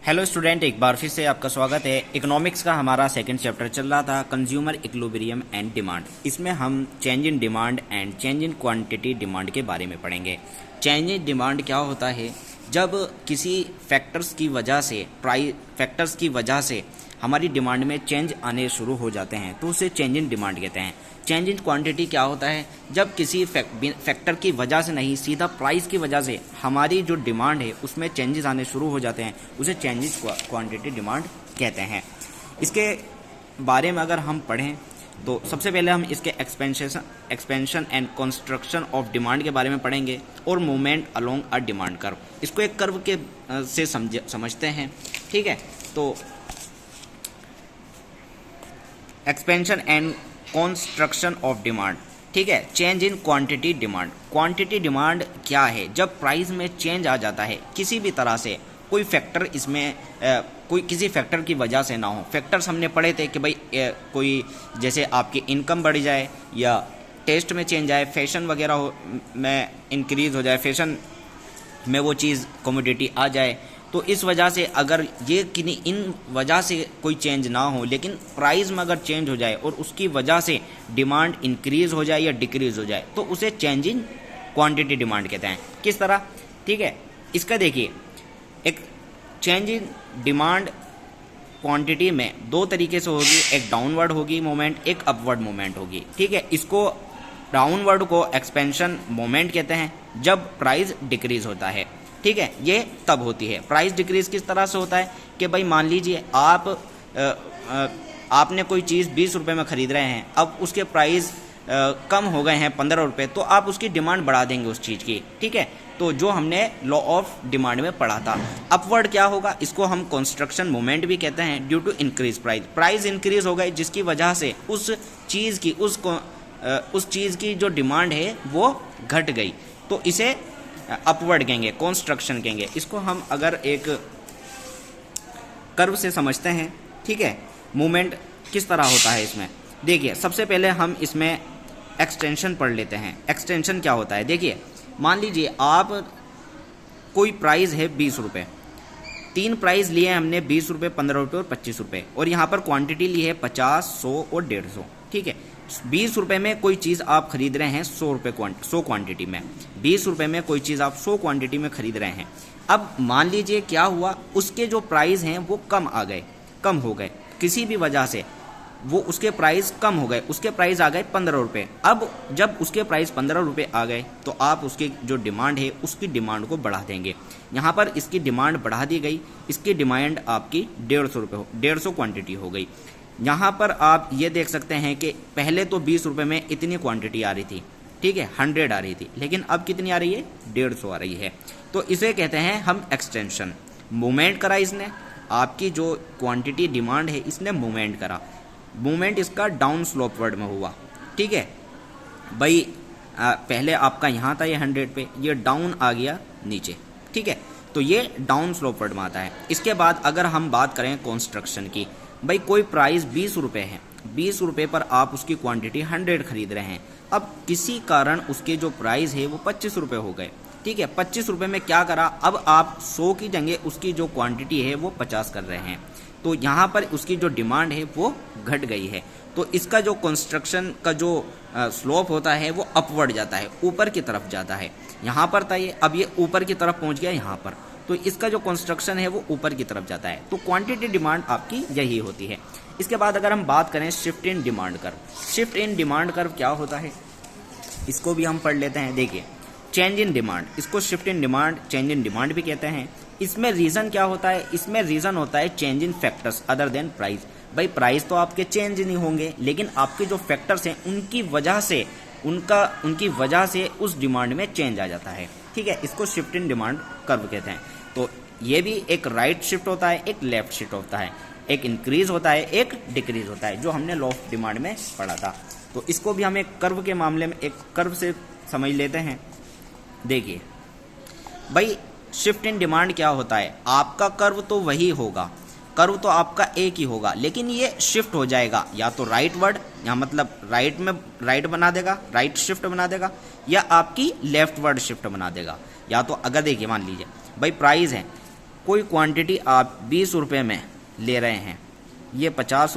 Hello student, एक बार फिर से आपका स्वागत है। इकोनॉमिक्स का हमारा सेकंड चैप्टर चल रहा था, कंज्यूमर इक्विलिब्रियम एंड डिमांड। इसमें हम change in demand and change in quantity demand के बारे में पढ़ेंगे। चेंज इन डिमांड क्या होता है? जब किसी फैक्टर्स की वजह से हमारी डिमांड में चेंज आने शुरू हो जाते हैं तो उसे चेंज इन डिमांड कहते हैं। चेंज इन क्वांटिटी क्या होता है? जब किसी फैक्टर की वजह से नहीं, सीधा प्राइस की वजह से हमारी जो डिमांड है उसमें चेंजेस आने शुरू हो जाते हैं, उसे चेंज इन क्वांटिटी डिमांड कहते हैं। इसके बारे में अगर हम पढ़ें तो सबसे पहले हम इसके expansion and construction of demand के बारे में पढ़ेंगे और movement along a demand curve. इसको एक कर्व के से समझते हैं, ठीक है। तो expansion and construction of demand, ठीक है। Change in quantity demand. Quantity demand क्या है? जब प्राइस में चेंज आ जाता है किसी भी तरह से, कोई फैक्टर इसमें कोई किसी फैक्टर की वजह से ना हो। फैक्टर्स हमने पढ़े थे कि भाई कोई जैसे आपकी इनकम बढ़ जाए या टेस्ट में चेंज आए, फैशन वगैरह में इंक्रीज हो जाए, फैशन में वो चीज़ कमोडिटी आ जाए, तो इस वजह से अगर ये किन्हीं इन वजह से कोई चेंज ना हो लेकिन प्राइस में अगर चेंज हो जाए और उसकी वजह से डिमांड इंक्रीज हो जाए या डिक्रीज हो जाए तो उसे चेंज इन क्वांटिटी डिमांड कहते हैं। किस तरह? ठीक है, इसका देखिए, एक चेंज इन डिमांड क्वांटिटी में दो तरीके से होगी, एक डाउनवर्ड होगी मूवमेंट, एक अपवर्ड मूवमेंट होगी, ठीक है। इसको डाउनवर्ड को एक्सपेंशन मूवमेंट कहते हैं जब प्राइस डिक्रीज होता है, ठीक है। ये तब होती है। प्राइस डिक्रीज किस तरह से होता है कि भाई मान लीजिए आपने कोई चीज़ 20 रुपये में ख़रीद रहे हैं, अब उसके प्राइस कम हो गए हैं 15 रुपये, तो आप उसकी डिमांड बढ़ा देंगे उस चीज़ की, ठीक है। तो जो हमने लॉ ऑफ डिमांड में पढ़ा था। अपवर्ड क्या होगा? इसको हम कंस्ट्रक्शन मूवमेंट भी कहते हैं। Due to increase price increase हो गई जिसकी वजह से उस चीज़ की जो डिमांड है वो घट गई, तो इसे अपवर्ड कहेंगे, कंस्ट्रक्शन कहेंगे। इसको हम अगर एक कर्व से समझते हैं, ठीक है। मूवमेंट किस तरह होता है इसमें? देखिए, सबसे पहले हम इसमें एक्सटेंशन पढ़ लेते हैं। एक्सटेंशन क्या होता है? देखिए, मान लीजिए आप कोई प्राइस है 20 रुपये, तीन प्राइस लिए हमने 20 रुपये, 15 रुपये और 25 रुपये, और यहाँ पर क्वांटिटी ली है 50, 100 और 150, ठीक है। 20 रुपये में कोई चीज़ आप खरीद रहे हैं 100 क्वांटिटी में, 20 रुपये में कोई चीज़ आप 100 क्वांटिटी में खरीद रहे हैं। अब मान लीजिए क्या हुआ, उसके जो प्राइस हैं वो कम हो गए किसी भी वजह से, वो उसके प्राइस कम हो गए, उसके प्राइस आ गए 15 रुपये। अब जब उसके प्राइस 15 रुपये आ गए तो आप उसकी जो डिमांड है उसकी डिमांड को बढ़ा देंगे। यहाँ पर इसकी डिमांड बढ़ा दी गई, इसकी डिमांड आपकी 150 रुपये 150 क्वांटिटी हो गई। यहाँ पर आप ये देख सकते हैं कि पहले तो 20 रुपये में इतनी क्वांटिटी आ रही थी, ठीक है, 100 आ रही थी, लेकिन अब कितनी आ रही है? 150 आ रही है। तो इसे कहते हैं हम एक्सटेंशन। मूवमेंट करा इसने, आपकी जो क्वांटिटी डिमांड है इसने मूवमेंट करा। मूवमेंट इसका डाउन स्लोप वर्ड में हुआ, ठीक है भाई। पहले आपका यहाँ था ये 100 पे, ये डाउन आ गया नीचे, ठीक है। तो ये डाउन स्लोप वर्ड में आता है। इसके बाद अगर हम बात करें कंस्ट्रक्शन की, भाई कोई प्राइस 20 रुपये है, 20 रुपये पर आप उसकी क्वांटिटी 100 खरीद रहे हैं। अब किसी कारण उसके जो प्राइस है वो 25 रुपये हो गए, ठीक है। 25 रुपये में क्या करा, अब आप 100 की जगह उसकी जो क्वांटिटी है वो 50 कर रहे हैं, तो यहाँ पर उसकी जो डिमांड है वो घट गई है। तो इसका जो कंस्ट्रक्शन का जो स्लोप होता है वो अपवर्ड जाता है, ऊपर की तरफ जाता है। यहाँ पर था ये, अब ये ऊपर की तरफ पहुँच गया यहाँ पर, तो इसका जो कंस्ट्रक्शन है वो ऊपर की तरफ जाता है। तो क्वांटिटी डिमांड आपकी यही होती है। इसके बाद अगर हम बात करें shift in demand curve. Shift in demand curve क्या होता है इसको भी हम पढ़ लेते हैं। देखिए, चेंज इन डिमांड, इसको shift in demand, change in demand भी कहते हैं। इसमें रीज़न क्या होता है? इसमें रीज़न होता है change in factors other than price. भाई प्राइस तो आपके चेंज नहीं होंगे, लेकिन आपके जो फैक्टर्स हैं उनकी वजह से उस डिमांड में चेंज आ जाता है, ठीक है। इसको शिफ्ट इन डिमांड कर्व कहते हैं। तो ये भी एक राइट शिफ्ट होता है, एक लेफ्ट शिफ्ट होता है, एक इंक्रीज होता है, एक डिक्रीज होता है, जो हमने लॉ ऑफ डिमांड में पढ़ा था। तो इसको भी हम एक कर्व के मामले में एक कर्व से समझ लेते हैं। देखिए भाई, शिफ्ट इन डिमांड क्या होता है? आपका कर्व तो वही होगा, कर्व तो आपका एक ही होगा, लेकिन ये शिफ्ट हो जाएगा, या तो राइट वर्ड, या मतलब राइट में राइट बना देगा, राइट शिफ्ट बना देगा, या आपकी लेफ्ट वर्ड शिफ्ट बना देगा। या तो अगर देखिए, मान लीजिए भाई प्राइस है कोई क्वांटिटी आप 20 रुपये में ले रहे हैं, ये 50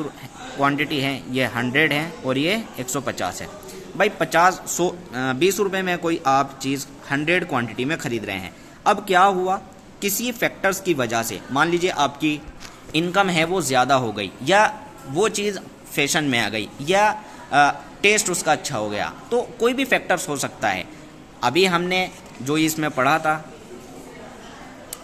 क्वांटिटी है, ये 100 है और ये 150 है। भाई 20 रुपये में कोई आप चीज़ 100 क्वांटिटी में खरीद रहे हैं। अब क्या हुआ, किसी फैक्टर्स की वजह से मान लीजिए आपकी इनकम है वो ज़्यादा हो गई, या वो चीज़ फैशन में आ गई, या टेस्ट उसका अच्छा हो गया, तो कोई भी फैक्टर्स हो सकता है। अभी हमने जो इसमें पढ़ा था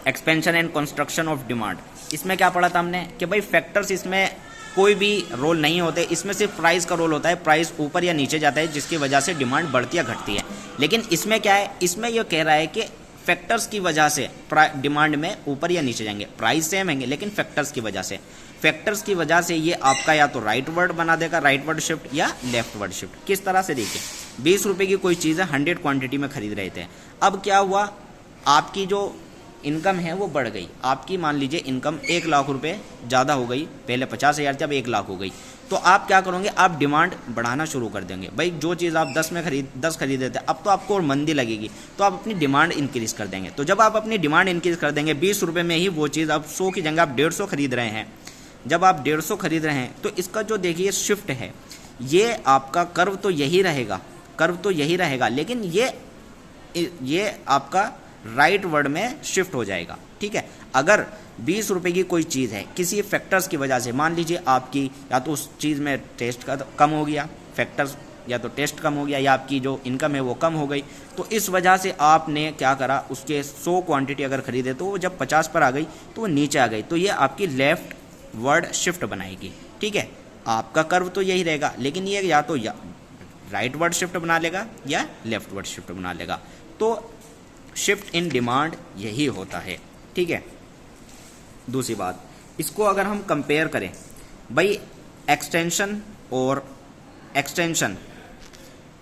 expansion and construction of demand, इसमें क्या पढ़ा था हमने कि भाई फैक्टर्स इसमें कोई भी रोल नहीं होते, इसमें सिर्फ प्राइस का रोल होता है। प्राइस ऊपर या नीचे जाता है जिसकी वजह से डिमांड बढ़ती या घटती है। लेकिन इसमें क्या है, इसमें यह कह रहा है कि फैक्टर्स की वजह से डिमांड में ऊपर या नीचे जाएंगे, प्राइस सेम है लेकिन फैक्टर्स की वजह से ये आपका या तो राइट वर्ड बना देगा, राइट वर्ड शिफ्ट, या लेफ्ट वर्ड शिफ्ट। किस तरह से, देखिए 20 रुपये की कोई चीज़ है, 100 क्वांटिटी में खरीद रहे थे। अब क्या हुआ, आपकी जो इनकम है वो बढ़ गई। आपकी मान लीजिए इनकम 1 लाख रुपए ज़्यादा हो गई, पहले 50,000 थी अब 1 लाख हो गई। तो आप क्या करोगे, आप डिमांड बढ़ाना शुरू कर देंगे। भाई जो चीज़ आप 10 खरीदे थे, अब तो आपको और मंदी लगेगी, तो आप अपनी डिमांड इंक्रीज़ कर देंगे। तो जब आप अपनी डिमांड इंक्रीज़ कर देंगे, 20 रुपये में ही वो चीज़ आप 100 की जगह आप 150 खरीद रहे हैं। जब आप 150 खरीद रहे हैं तो इसका जो देखिए शिफ्ट है, ये आपका कर्व तो यही रहेगा, लेकिन ये आपका राइट वर्ड में शिफ्ट हो जाएगा। ठीक है, अगर 20 रुपये की कोई चीज़ है, किसी फैक्टर्स की वजह से, मान लीजिए आपकी या तो उस चीज़ में टेस्ट का कम हो गया, फैक्टर्स या तो टेस्ट कम हो गया, या आपकी जो इनकम है वो कम हो गई, तो इस वजह से आपने क्या करा, उसके 100 क्वांटिटी अगर खरीदे तो वो जब 50 पर आ गई तो वो नीचे आ गई, तो ये आपकी लेफ्ट वर्ड शिफ्ट बनाएगी। ठीक है, आपका कर्व तो यही रहेगा, लेकिन ये या तो राइट वर्ड शिफ्ट बना लेगा या लेफ्ट वर्ड शिफ्ट बना लेगा। तो शिफ्ट इन डिमांड यही होता है। ठीक है, दूसरी बात, इसको अगर हम कंपेयर करें, भाई एक्सटेंशन और एक्सटेंशन,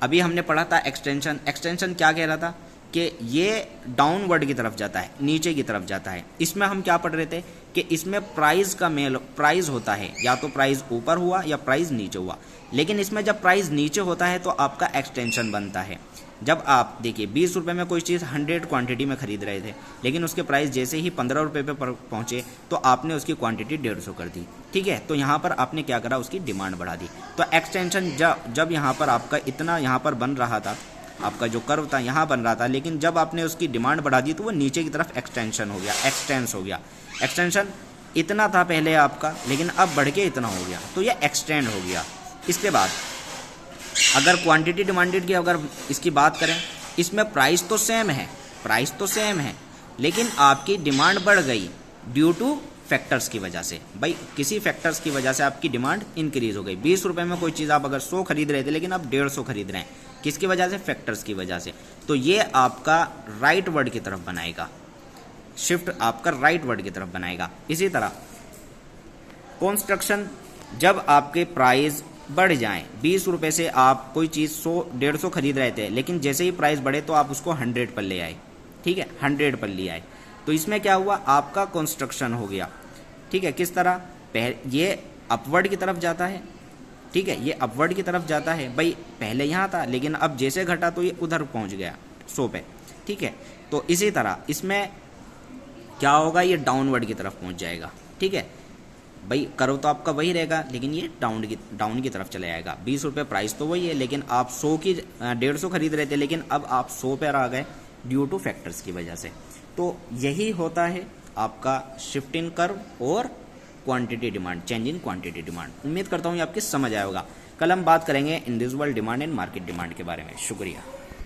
अभी हमने पढ़ा था एक्सटेंशन क्या कह रहा था कि ये डाउनवर्ड की तरफ जाता है, नीचे की तरफ जाता है। इसमें हम क्या पढ़ रहे थे कि इसमें प्राइस होता है, या तो प्राइस ऊपर हुआ या प्राइस नीचे हुआ। लेकिन इसमें जब प्राइस नीचे होता है तो आपका एक्सटेंशन बनता है। जब आप देखिए 20 रुपये में कोई चीज़ 100 क्वांटिटी में खरीद रहे थे, लेकिन उसके प्राइस जैसे ही 15 रुपये पर पहुँचे तो आपने उसकी क्वांटिटी 150 कर दी। ठीक है, तो यहाँ पर आपने क्या करा, उसकी डिमांड बढ़ा दी। तो एक्सटेंशन जब यहाँ पर आपका इतना यहाँ पर बन रहा था, आपका जो कर्व था यहाँ बन रहा था, लेकिन जब आपने उसकी डिमांड बढ़ा दी तो वो नीचे की तरफ एक्सटेंस हो गया। एक्सटेंशन इतना था पहले आपका, लेकिन अब बढ़ के इतना हो गया, तो ये एक्सटेंड हो गया। इसके बाद अगर क्वांटिटी डिमांडेड की अगर इसकी बात करें, इसमें प्राइस तो सेम है, लेकिन आपकी डिमांड बढ़ गई ड्यू टू फैक्टर्स की वजह से। भाई किसी फैक्टर्स की वजह से आपकी डिमांड इंक्रीज हो गई। 20 रुपये में कोई चीज़ आप अगर 100 खरीद रहे थे, लेकिन आप 150 खरीद रहे हैं, किसकी वजह से, फैक्टर्स की वजह से। तो ये आपका राइट वर्ड की तरफ बनाएगा, शिफ्ट आपका राइट वर्ड की तरफ बनाएगा। इसी तरह कंस्ट्रक्शन, जब आपके प्राइस बढ़ जाएं, 20 रुपये से आप कोई चीज़ 100-150 खरीद रहे थे, लेकिन जैसे ही प्राइस बढ़े तो आप उसको 100 पर ले आए। ठीक है, 100 पर ले आए, तो इसमें क्या हुआ, आपका कंस्ट्रक्शन हो गया। ठीक है, किस तरह, ये अपवर्ड की तरफ जाता है। ठीक है, ये अपवर्ड की तरफ जाता है। भाई पहले यहाँ था, लेकिन अब जैसे घटा तो ये उधर पहुँच गया 100 पे। ठीक है, तो इसी तरह इसमें क्या होगा, ये डाउनवर्ड की तरफ पहुँच जाएगा। ठीक है, भाई कर्व तो आपका वही रहेगा, लेकिन ये डाउन की तरफ चले जाएगा। 20 रुपये प्राइस तो वही है, लेकिन आप 100 की 150 खरीद रहे थे, लेकिन अब आप 100 पर आ गए ड्यू टू फैक्टर्स की वजह से। तो यही होता है आपका शिफ्ट इन कर्व और quantity demand, change in quantity demand. उम्मीद करता हूँ ये आपकी समझ आया होगा। कल हम बात करेंगे individual demand and market demand के बारे में। शुक्रिया।